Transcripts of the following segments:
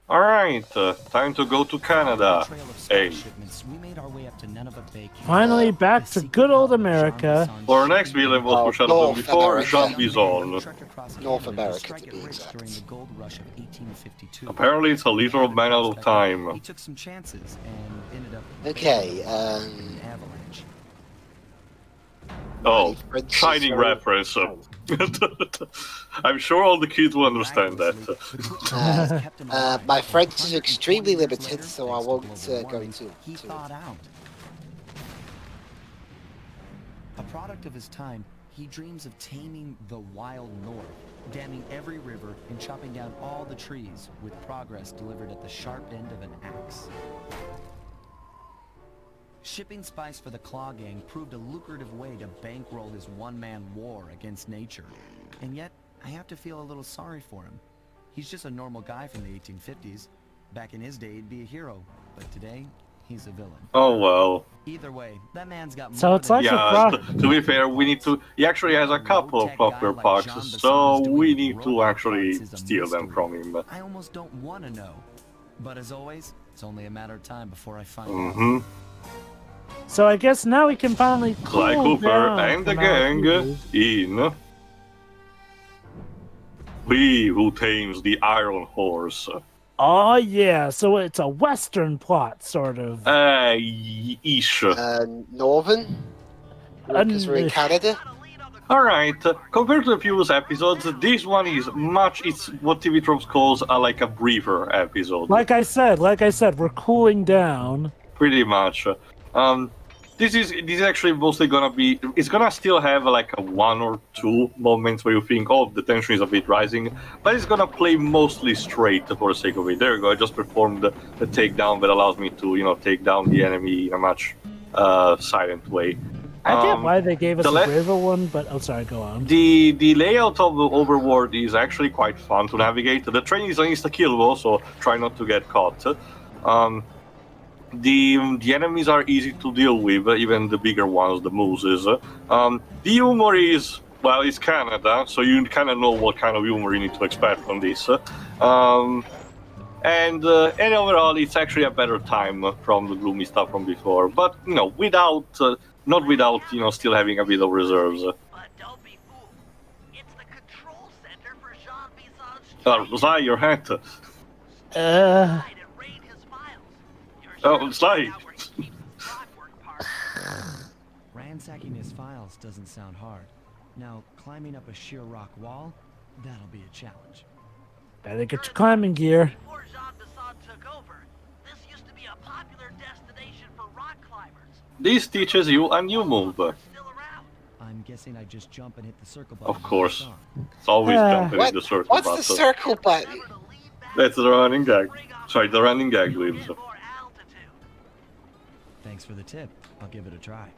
Alright, time to go to Canada. Hey. Finally back to good old America. Our next villain was foreshadowed North before, America. Jean Bison. North America, to be exact. Apparently it's a literal man out of time. He took some chances and ended up Okay, an avalanche. Oh, French is shining very- reference. I'm sure all the kids will understand that. My French is extremely limited, so I won't go into He thought out. A product of his time, he dreams of taming the wild north, damming every river and chopping down all the trees, with progress delivered at the sharp end of an axe. Shipping spice for the Klaww gang proved a lucrative way to bankroll his one-man war against nature. And yet, I have to feel a little sorry for him. He's just a normal guy from the 1850s. Back in his day, he'd be a hero, but today, he's a villain. Oh well. Either way, that man's got So more it's than like Yeah, a to be fair, we need to... He actually has a couple of clockwork boxes, so we need to actually steal them from him. I almost don't want to know. But as always, it's only a matter of time before I find Mm-hmm. out. So I guess now we can finally Sly cool Cooper down and the from our gang fears. in... We Who Tames the Iron Horse. Oh yeah, so it's a Western plot, sort of. Ish. Northern? Because we're in Canada? Alright, compared to the previous episodes, this one is it's what TV Tropes calls like a briefer episode. Like I said, we're cooling down. Pretty much. This is actually mostly gonna be... It's gonna still have like a one or two moments where you think, oh, the tension is a bit rising, but it's gonna play mostly straight for the sake of it. There you go, I just performed the takedown that allows me to, take down the enemy in a much silent way. I get why they gave us the a le- braver one, but oh, sorry, go on. The layout of the overworld is actually quite fun to navigate. The train is an insta-killable, so try not to get caught. The enemies are easy to deal with, even the bigger ones, the mooses. The humor is, well, it's Canada, so you kind of know what kind of humor you need to expect from this. And overall, it's actually a better time from the gloomy stuff from before, but without, not without, still having a bit of reserves. But don't be fooled. It's the control center for Jean Bison's Sly, your hat. Uh, Oh, Sly. Ransacking his files doesn't sound hard. Now, climbing up a sheer rock wall, that'll be a challenge. better get your climbing gear. Before Jean Bison took over, this used to be a popular destination for rock climbers. This teaches you a new move. Still around. I'm guessing I just jump and hit the circle button. Of course. It's always jumping in the circle What's button. the circle button? That's the running gag. Sorry, the running gag leaves. Thanks for the tip. I'll give it a try.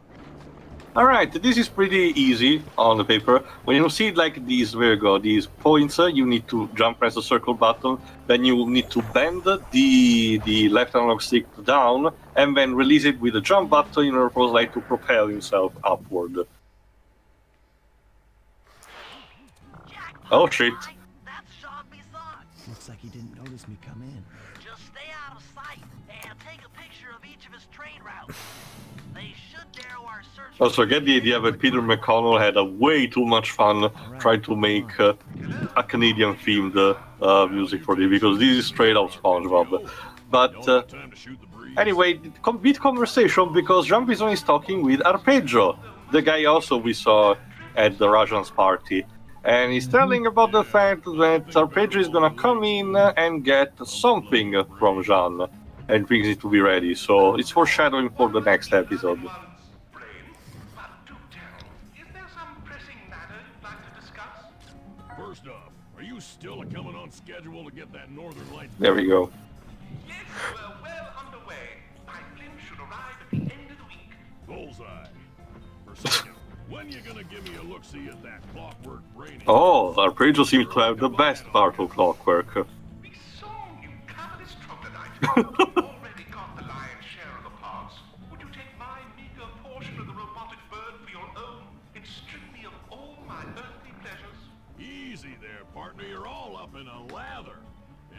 Alright, this is pretty easy on the paper. When you see like these, where you go, these points, you need to jump, press the circle button, then you need to bend the left analog stick down, and then release it with the jump button in order for Sly to propel himself upward. Oh shit. That's Jean Bison. Looks like he didn't notice me come in. Just stay out of sight and take a picture of each of his train routes. They should narrow our search. Also, get the idea that Peter McConnell had a way too much fun trying to make a Canadian-themed music for this, because this is straight out SpongeBob. But anyway, bit conversation, because Jean Bison is talking with Arpeggio, the guy also we saw at the Rajan's party. And he's telling about the fact that Arpeggio is gonna come in and get something from Jean and brings it to be ready. So it's foreshadowing for the next episode. First off, are you still coming on schedule to get that Northern Lights? There we go. Yes, we're well underway. Pipeline should arrive at the end of the week. Bullseye. For second, when you gonna give me a look-see at that clockwork brainy? Oh, Arpeggio seems to have the best part of Clockwork. We saw you capitalist troglodyte. You've already got the lion's share of the parts. Would you take my meager portion of the robotic bird for your own and strip me of all my earthly pleasures? Easy there, partner. You're all up in a lather.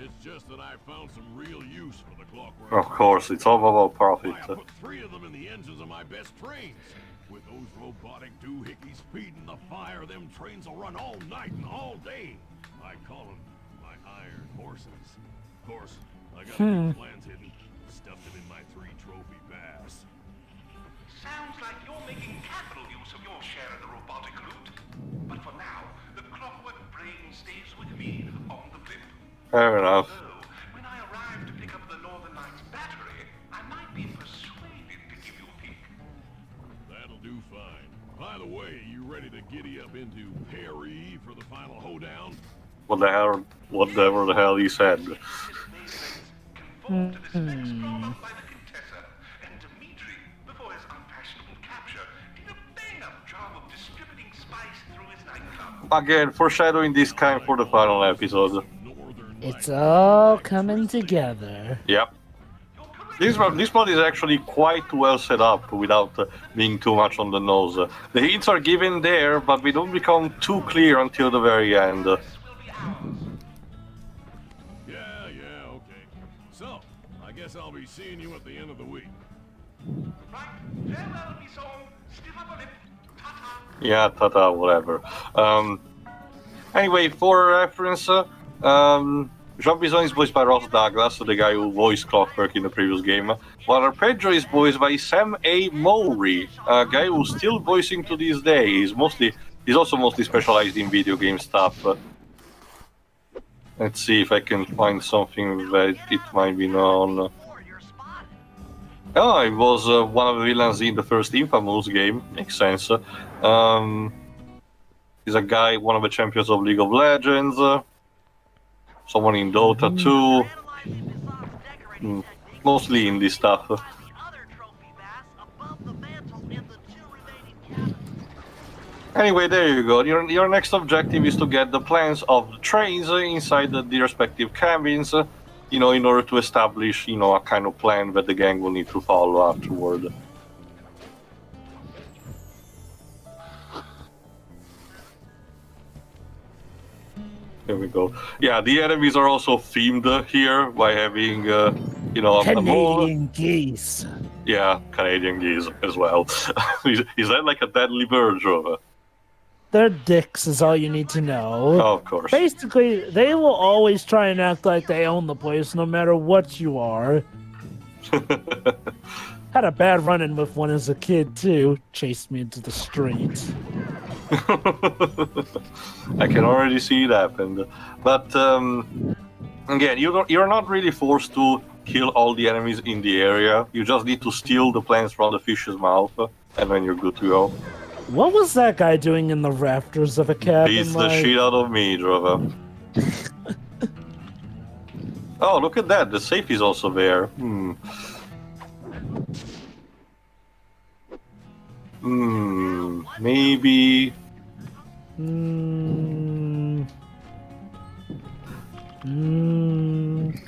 It's just that I found some real use for the clockwork. Of course, it's all about profit. I put 3 of them in the engines of my best trains. With those robotic doohickeys feeding the fire, them trains will run all night and all day. I call them my iron horses. Of course, I got big plans hidden. Stuffed it in my 3 trophy bass. Sounds like you're making capital use of your share of the robotic loot. But for now, the clockwork brain stays with me on the blimp. Fair enough. So, when I arrive to pick up the Northern Lights battery, I might be persuaded to give you a peek. That'll do fine. By the way, you ready to giddy up into Perry for the final hoedown? Whatever the hell he said. Conformed to the specs drawn up by the Contessa, and Dmitri, before his unfashionable capture, did a bang-up job of distributing spice through his nightclub. Again, foreshadowing this kind for the final episode. It's all coming together. Yep. This mod is actually quite well set up without being too much on the nose. The hints are given there, but they don't become too clear until the very end. Yeah, okay. So, I guess I'll be seeing you at the end of the week. Right, farewell, Bison. Stiff upper lip. Ta-ta. Yeah, tata, whatever. Anyway, for reference, Jean Bison is voiced by Ross Douglas, the guy who voiced Clockwork in the previous game, while Arpeggio is voiced by Sam A. Mowry, a guy who's still voicing to this day. He's also mostly specialized in video game stuff. Let's see if I can find something that it might be known. Oh, he was one of the villains in the first Infamous game. Makes sense. He's a guy, one of the champions of League of Legends. Someone in Dota 2. Mostly in this stuff. Anyway, there you go. Your next objective is to get the plans of the trains inside the respective cabins, in order to establish, a kind of plan that the gang will need to follow afterward. There we go. Yeah, the enemies are also themed here by having, a mole. Canadian geese. Yeah, Canadian geese as well. Is that like a deadly bird, Jova? Their dicks is all you need to know. Oh, of course. Basically, they will always try and act like they own the place no matter what you are. Had a bad run-in with one as a kid, too. Chased me into the street. I can already see it happened. But, again, you're not really forced to kill all the enemies in the area. You just need to steal the plants from the fish's mouth, and then you're good to go. What was that guy doing in the rafters of a cabin? Beats the shit out of me, Drova. Oh, look at that. The safe is also there. Maybe...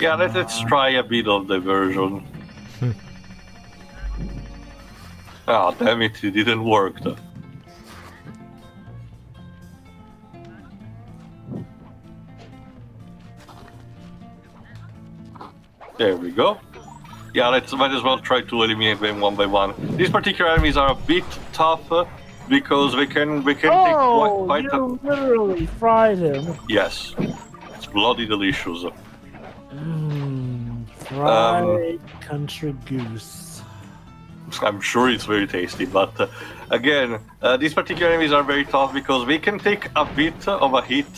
Yeah, let's try a bit of diversion. Ah, damn it didn't work though. There we go. Yeah, might as well try to eliminate them one by one. These particular enemies are a bit tough because they can take quite you literally fried him. Yes, it's bloody delicious. Fried country goose. I'm sure it's very tasty, but again, these particular enemies are very tough because they can take a bit of a hit,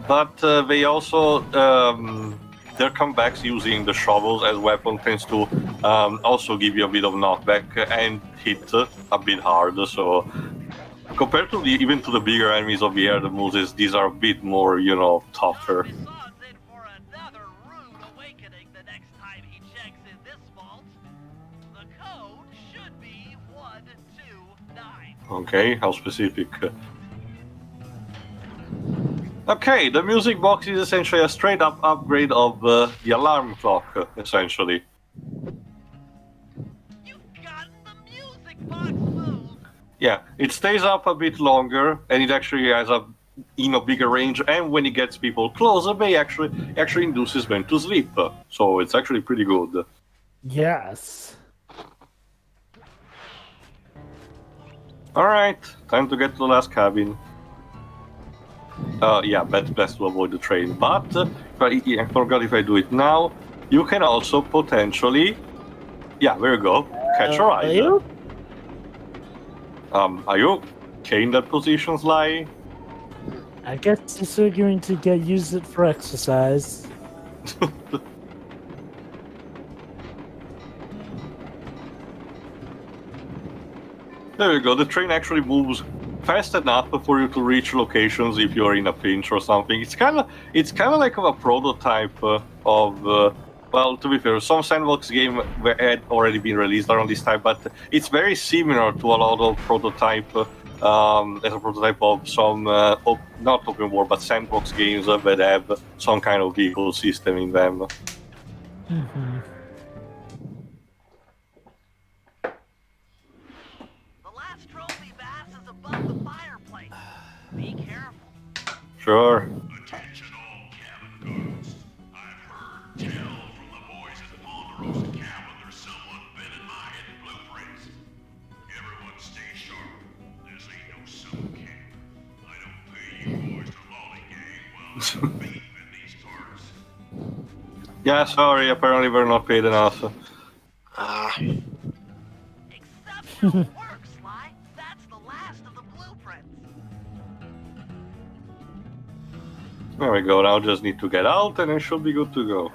but they also their comebacks using the shovels as weapon tends to also give you a bit of knockback and hit a bit hard. So compared to even to the bigger enemies of the air, the Muses, these are a bit more, tougher. Okay, how specific? Okay, the music box is essentially a straight-up upgrade of the alarm clock, essentially. You've gotten the music box moved. Yeah, it stays up a bit longer, and it actually has a in a bigger range, and when it gets people closer, they actually induces them to sleep. So it's actually pretty good. Yes. All right, time to get to the last cabin. Yeah, best to avoid the train. But I forgot if I do it now. You can also potentially, yeah, there you go, catch a ride. You? Are you okay in that position, Sly? I guess he's figuring to use it for exercise. There you go. The train actually moves fast enough for you to reach locations if you're in a pinch or something. It's kind of like a prototype of. Well, to be fair, some sandbox game had already been released around this time, but it's very similar to a lot of prototype. As a prototype of some not open world but sandbox games that have some kind of vehicle system in them. Mm-hmm. The last trophy vase is above the fireplace. Be careful. Sure. Attention all cabin guards. I've heard tell from the boys at the Ponderosa cabin there's someone been in my hidden blueprints. Everyone stay sharp. This ain't no summer camp. I don't pay you boys to lollygag while I'm beef in these carts. Yeah, sorry. Apparently we're not paid enough. Exceptional work, Sly. That's the last of the blueprints. There we go. Now just need to get out, and it should be good to go.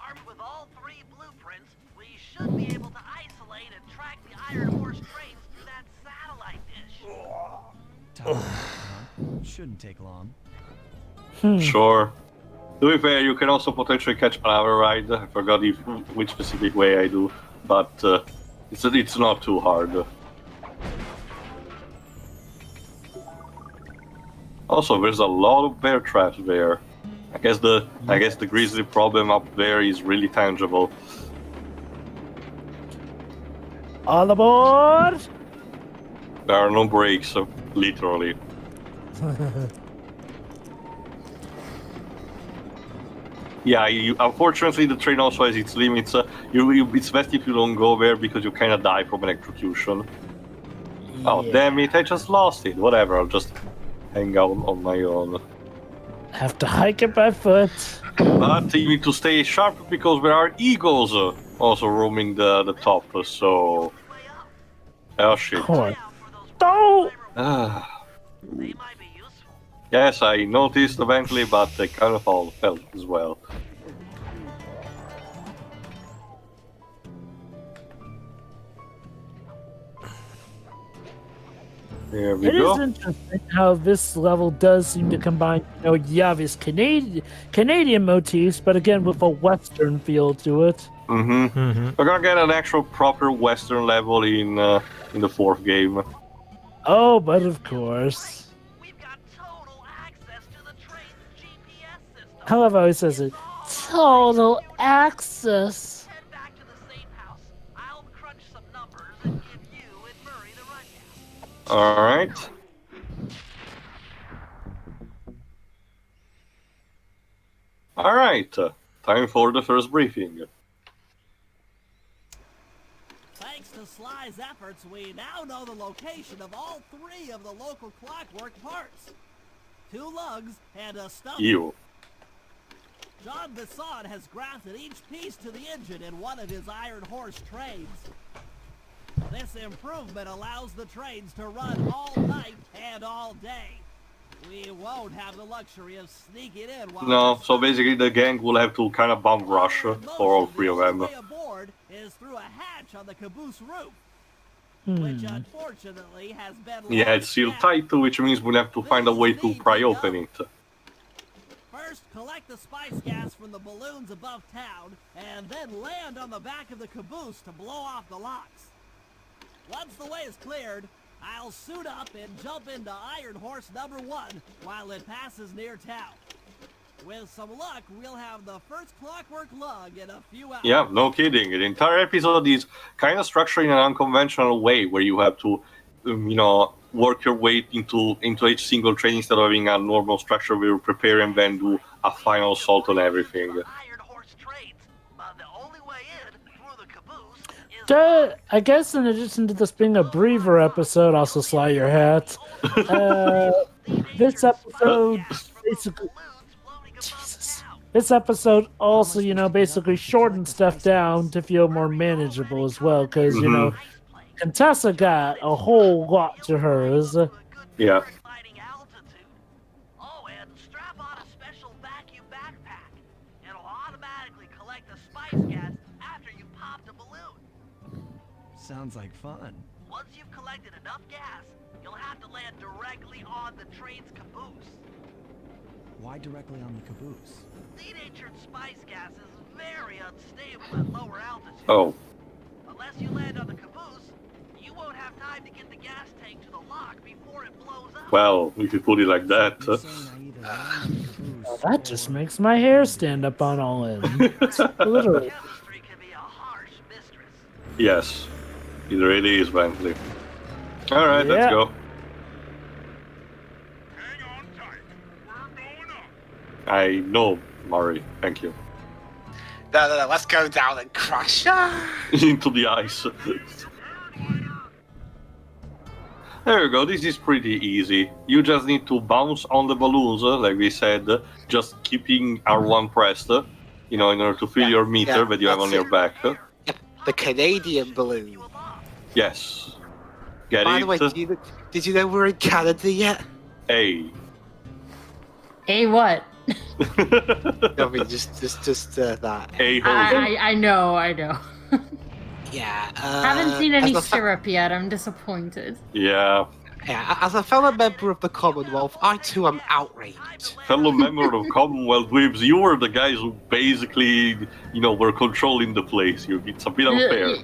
Armed with all three blueprints, we should be able to isolate and track the Iron Horse trains through that satellite dish. Shouldn't take long. Sure. To be fair, you can also potentially catch another ride. I forgot which specific way I do, but it's not too hard. Also, there's a lot of bear traps there. I guess the grizzly problem up there is really tangible. All aboard! There are no brakes, literally. Yeah, unfortunately the train also has its limits. It's best if you don't go there because you kind of die from an execution. Yeah. Oh, damn it, I just lost it. Whatever, I'll just hang out on my own. Have to hike it by foot. But you need to stay sharp because there are eagles also roaming the top, so... Oh shit. Don't! They might be useful. Yes, I noticed eventually, but they kind of all fell as well. Here we It go. is interesting how this level does seem to combine, this Canadian motifs, but again with a Western feel to it. We're gonna get an actual proper Western level in the fourth game. Oh, but of course. We've got total access to the train's GPS system. I love how he says it. Total access. Head back to the safe house. I'll crunch some numbers and give you and Murray the rundown. Alright. Alright, time for the first briefing. Thanks to Sly's efforts, we now know the location of all three of the local clockwork parts. 2 lugs and a stump. Ew. Jean Bison has grafted each piece to the engine in one of his Iron Horse trains. This improvement allows the trains to run all night and all day. We won't have the luxury of sneaking in while No, so basically the gang will have to kind of bum rush for all three of them. The only way aboard is through a hatch on the caboose roof, which unfortunately has been Yeah, it's sealed locked tight, which means we'll have to find a way to pry open it. First, collect the spice gas from the balloons above town, and then land on the back of the caboose to blow off the locks. Once the way is cleared, I'll suit up and jump into Iron Horse number 1 while it passes near town. With some luck, we'll have the first clockwork lug in a few hours. Yeah, no kidding. The entire episode is kind of structured in an unconventional way, where you have to, work your way into each single train instead of having a normal structure where you prepare and then do a final assault on everything. Iron horse trains. The only way in through the caboose is I guess in addition to this being a briefer episode, also slide your hat. This episode basically, Jesus. This episode also, basically shortened stuff down to feel more manageable as well, because Contessa got a whole lot to hers. Yeah. sliding altitude. Oh, and strap on a special vacuum backpack. It'll automatically collect the spice gas after you pop the balloon. Sounds like fun. Once you've collected enough gas, you'll have to land directly on the train's caboose. Why directly on the caboose? Denatured spice gas is very unstable at lower altitudes. Oh. Unless you land on the caboose, you won't have time to get the gas tank to the lock before it blows up. Well, if you put it like that. You're saying I either land on the caboose Well, that just makes my hair stand up on all end. Literally. Chemistry can be a harsh mistress. Yes. It really is, Bentley. Alright, let's Yeah. go. Hang on tight. We're going up. I know, Murray. Thank you. No, let's go down and crash. Into the ice. There you go, this is pretty easy. You just need to bounce on the balloons, like we said, just keeping R1 pressed, in order to fill your meter that you have on your back. Yep, the Canadian balloon. Yes. Get By it? the way, did you know we're in Canada yet? Hey. Hey, what? I mean, just that. Hey, ho. I know. Yeah. Haven't seen any as a syrup yet. I'm disappointed. Yeah. Yeah, as a fellow member of the Commonwealth, I too am outraged. Fellow member of Commonwealth Whips, you were the guys who basically, were controlling the place. It's a bit unfair.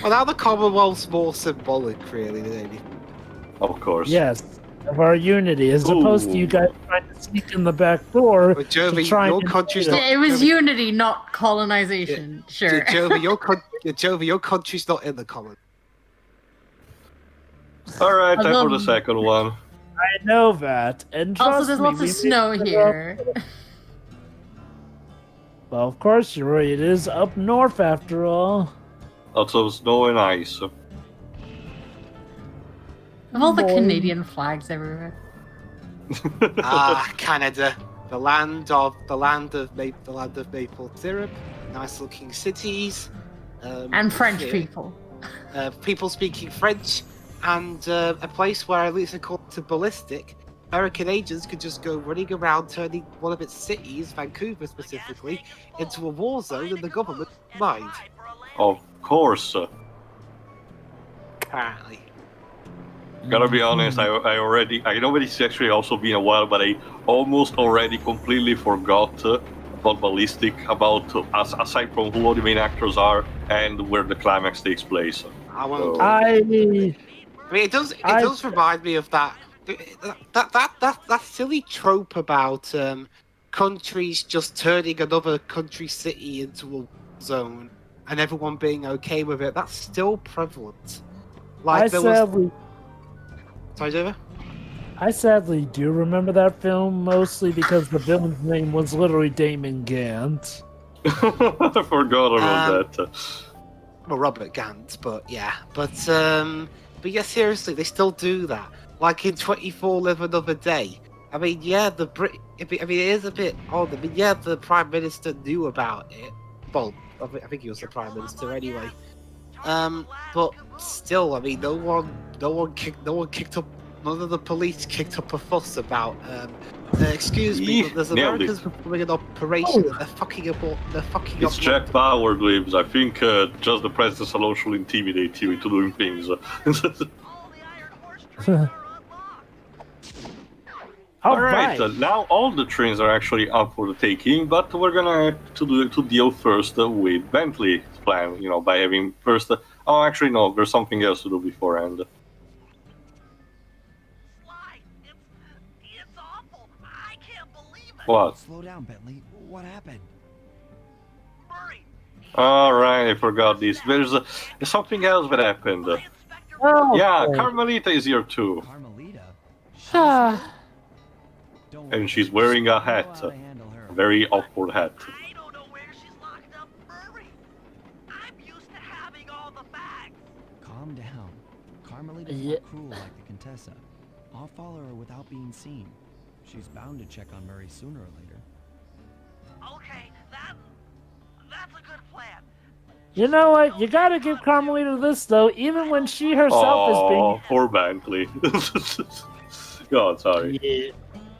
Well, now the Commonwealth's more symbolic, really, than anything. Of course. Yes, of our unity, as opposed to you guys trying to sneak in the back door But to Jovi, try your and country's invade not. it. It was unity, not colonization. Sure. Jovi, your country's not in the Common. Alright, time for the second one. I know that, and trust Also, there's me, lots we of snow made it here. up. Well, of course, you're right. It is up north, after all. Lots of snow and ice. Of all the Boy. Canadian flags everywhere. Canada, the land of maple syrup, nice-looking cities, And French people. People speaking French, and a place where, at least according to Ballistic, American agents could just go running around turning one of its cities, Vancouver specifically, into a war zone and the government wouldn't mind. Of course. Apparently. Gotta be honest, I know that it's actually also been a while, but I almost already completely forgot about Ballistic, aside from who all the main actors are and where the climax takes place. I mean, it does remind me of that silly trope about countries just turning another country city into a zone and everyone being okay with it. That's still prevalent. Like I sadly do remember that film, mostly because the villain's name was literally Damon Gant. I forgot about that. Well, Robert Gant, but yeah. But yeah, seriously, they still do that. Like in 24 Live Another Day. I mean, yeah, it is a bit odd. I mean, yeah, the Prime Minister knew about it. Well, I think he was the Prime Minister anyway. But still, I mean, none of the police kicked up a fuss about. Excuse me, but there's Americans performing an operation that they're fucking up. It's Jack Bauer, Dweebs. I think just the presence alone should intimidate you into doing things. Alright, now all the trains are actually up for the taking, but we're gonna to deal first with Bentley's plan, by having first... oh, actually no, there's something else to do beforehand. It's awful. I can't believe What? Slow down, Bentley. What happened? Murray, Alright, I forgot this. There's something else that happened. Inspector Oh, Yeah, boy. Carmelita is here too. Carmelita? Ah, Don't And worry, she's wearing a I know hat. how to handle her. A very awkward hat. I don't know where she's locked up, Murray. I'm used to having all the facts. Calm down. Carmelita's Yeah. not cruel like the Contessa. I'll follow her without being seen. She's bound to check on Murray sooner or later. Okay, that's a good plan. you know what? You gotta give Carmelita this, though. Even when she herself is being... Oh, poor Bentley. God, sorry. Yeah.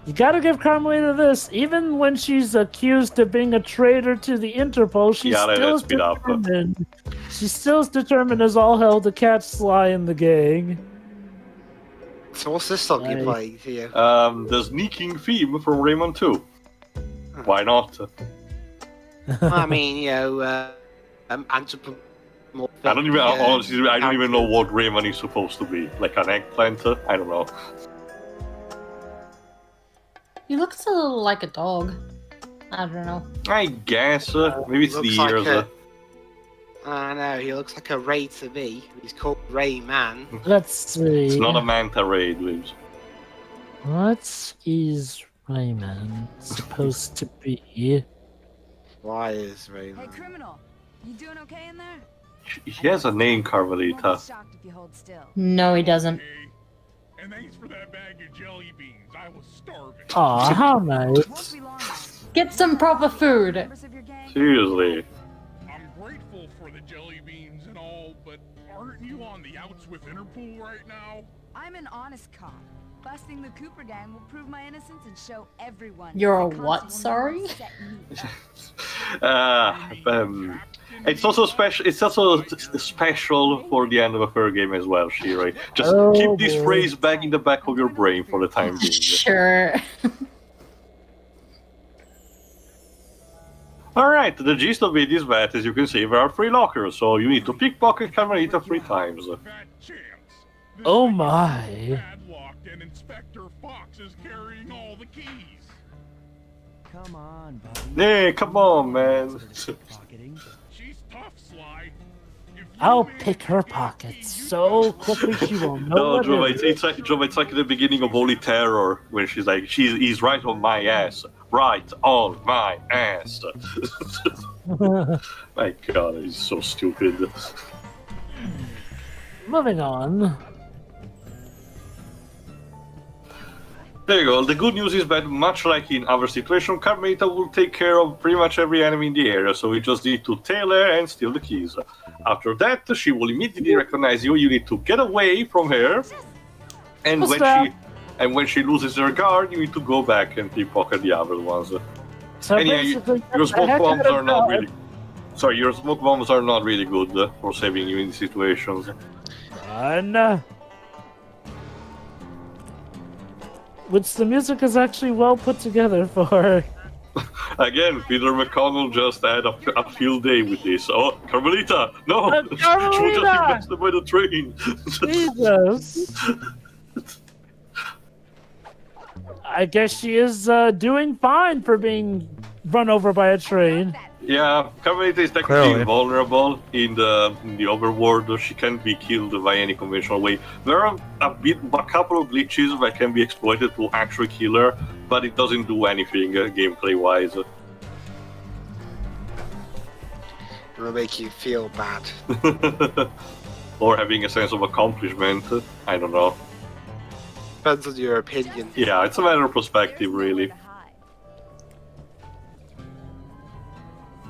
You gotta give Carmelita this. Even when she's accused of being a traitor to the Interpol, she's Yeah, still let's speed up. determined. She's still as determined as all hell to catch Sly and the gang. So what's this song you're Nice. playing here? The sneaking theme from Rayman 2. Why not? I mean, you know, anthropomorphic. I don't even honestly. I don't even know what Rayman is supposed to be. Like an eggplant? I don't know. He looks a little like a dog. I don't know. I guess maybe it's the Looks like ears. I know, he looks like a Ray to me. He's called Rayman. Let's see. It's not a manta ray, Liz. What is Rayman supposed to be? Why is Hey, Rayman? criminal. You doing okay in there? He has a name, Won't be Carmelita. shocked if you hold still. No, he doesn't. Hey, and thanks for that bag of jelly beans. I was starving. Aw, how nice. Won't be long. now. Get some proper food. Members of your gang? Seriously. I'm grateful for the jelly beans and all, but aren't you on the outs with Interpol right now? I'm an honest cop. Busting the Cooper gang will prove my innocence and show everyone. You're a that what, Constable sorry? Nolan set me up. It's also special. It's also special for the end of a third game as well, Shirai. Just Oh, keep this boy. phrase back in the back of your brain for the time being. Sure. Alright, the gist of it is that, as you can see, there are 3 lockers, so you need to pickpocket Carmelita 3 times. Fat chance. This Oh thing my. is padlocked and Inspector Fox is carrying all the keys. Come on, buddy. Hey, come on, man. Pocketing. She's tough, Sly. If you I'll manage pick to her get pockets the key, so quickly she won't know No, what Jova, it it's like the beginning of Holy Terror, when she's like, he's right on my ass. Right on my ass. is. My god, he's so stupid. Moving on. There you go. The good news is that, much like in other situations, Carmelita will take care of pretty much every enemy in the area, so we just need to tail her and steal the keys. After that, she will immediately recognize you. You need to get away from her, and What's when that? when she loses her guard, you need to go back and pickpocket the other ones. So And yeah, basically, your smoke heck bombs out of are not God. really. Sorry, your smoke bombs are not really good for saving you in these situations. Fun. Which the music is actually well put together for. Again, Peter McConnell just had a field day with this. Oh, Carmelita! No! She Carmelita! was just invested by the train! Jesus. I guess she is doing fine for being run over by a train. Yeah, Carmelita is technically Clearly. invulnerable in the overworld. She can't be killed by any conventional way. There are a couple of glitches that can be exploited to actually kill her, but it doesn't do anything gameplay-wise. It'll make you feel bad. Or having a sense of accomplishment. I don't know. Depends on your opinion. Yeah, it's a matter of perspective, really.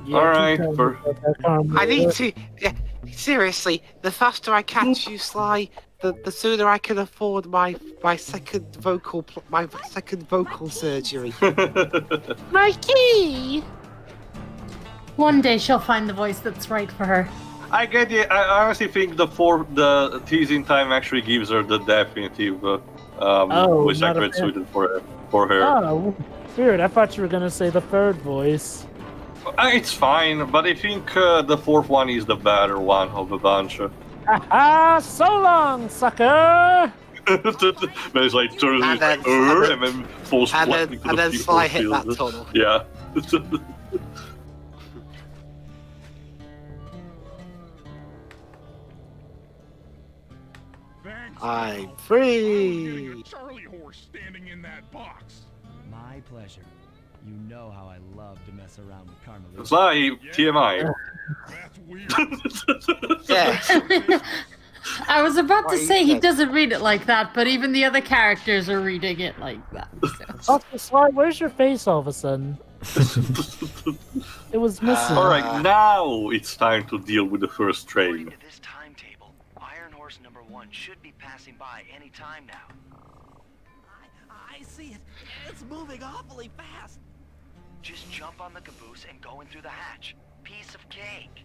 Yeah, Alright, keep for- going with that, Carmelita. I need to. Yeah, seriously, the faster I catch you, Sly, the sooner I can afford my second vocal surgery. My key. One day she'll find the voice that's right for her. I get it. I honestly think the teasing time actually gives her the definitive voice not a actor fan. suited for her. Oh, weird. I thought you were gonna say the third voice. It's fine, but I think the 4th one is the better one of the bunch. Ah, so long, sucker! There's like turns And then- and then falls and flat then- into and the then people Sly hit field. that tunnel. Yeah. Thanks. I'm Getting free. a Charlie horse standing in that box. My pleasure. You know how I love to mess around with Carmelita. Sly, TMI. That's weird. Yeah. I was about What to he say he said. doesn't read it like that, but even the other characters are reading it like that. So. Dr. Sly, where's your face all of a sudden? It was missing. Alright, now it's time to deal with the first According train. to this timetable, Iron Horse number 1 should be passing by any time now. I see it. It's moving awfully fast. Just jump on the caboose and go in through the hatch. Piece of cake.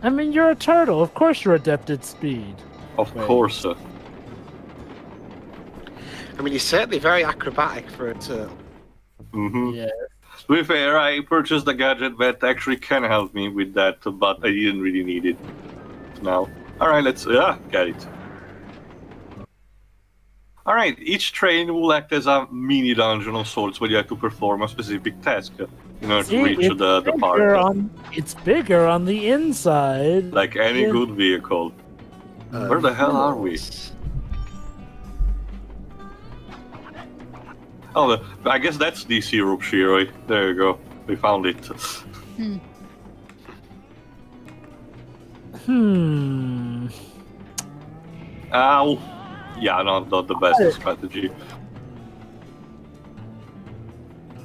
I mean, you're a turtle. Of course you're adept at speed. Of course. I mean, he's certainly very acrobatic for a turtle. Mm-hmm. Yeah. To be fair, I purchased a gadget that actually can help me with that, but I didn't really need it now. Alright, let's get it. Alright, each train will act as a mini dungeon of sorts where you have to perform a specific task in order to See, reach it's the bigger part. it's bigger on the inside. Like any Yeah. good vehicle. Where the hell are we? Oh, I guess that's the syrup Shiroi. There you go. We found it. Ow. Yeah, not the best strategy.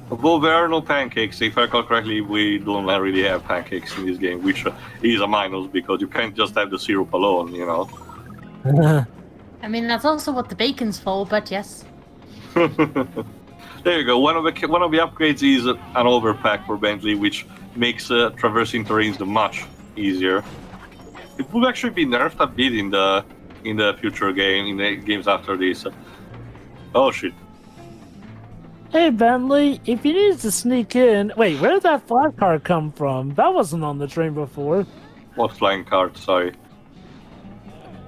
Although there are no pancakes, if I recall correctly, we don't really have pancakes in this game, which is a minus because you can't just have the syrup alone, you know. I mean, that's also what the bacon's for, but yes. There you go. One of the upgrades is an overpack for Bentley, which makes traversing terrains much easier. It will actually be nerfed a bit in the future game, in the games after this. Oh shit! Hey Bentley, if you need to sneak in, wait, where did that flat car come from? That wasn't on the train before. What flying cart? Sorry,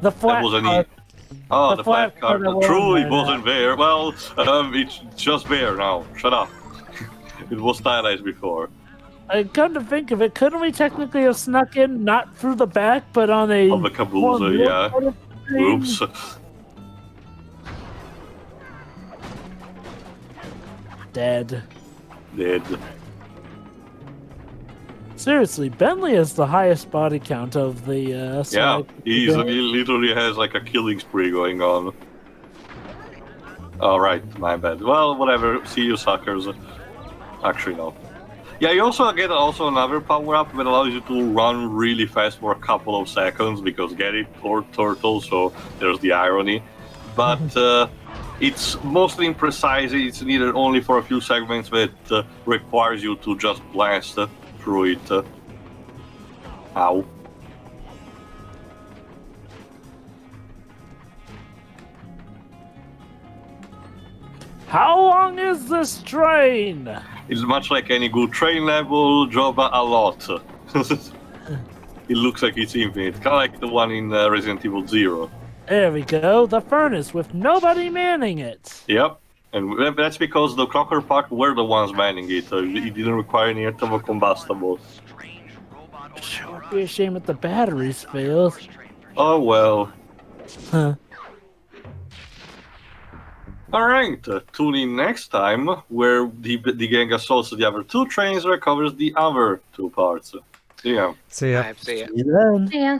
The flat that was an car. Oh, The the flat flat cart. car that True, wasn't it wasn't there. Well, it's just there now. Shut up. It was stylized before. I come to think of it, couldn't we technically have snuck in not through the back, but on a Of the caboose, more yeah. sort of train? Oops. Dead. Dead. Seriously, Bentley has the highest body count of the Yeah, side. he literally has like a killing spree going on. Alright, my bad. Well, whatever. See you, suckers. Actually, no. Yeah, you also get another power-up that allows you to run really fast for a couple of seconds, because get it, or turtle, so there's the irony. But it's mostly imprecise, it's needed only for a few segments that requires you to just blast through it. Ow. How long is this train? It's much like any good train level, Jova a lot. It looks like it's infinite, kind of like the one in Resident Evil 0. There we go, the furnace with nobody manning it. Yep, and that's because the Crocker Park were the ones manning it. It didn't require any of combustible. Sure be a shame if the batteries failed. Oh well. Huh. Alright, tune in next time, where the gang assaults the other two trains recovers the other two parts. See ya. See ya. See ya. See you then. Yeah.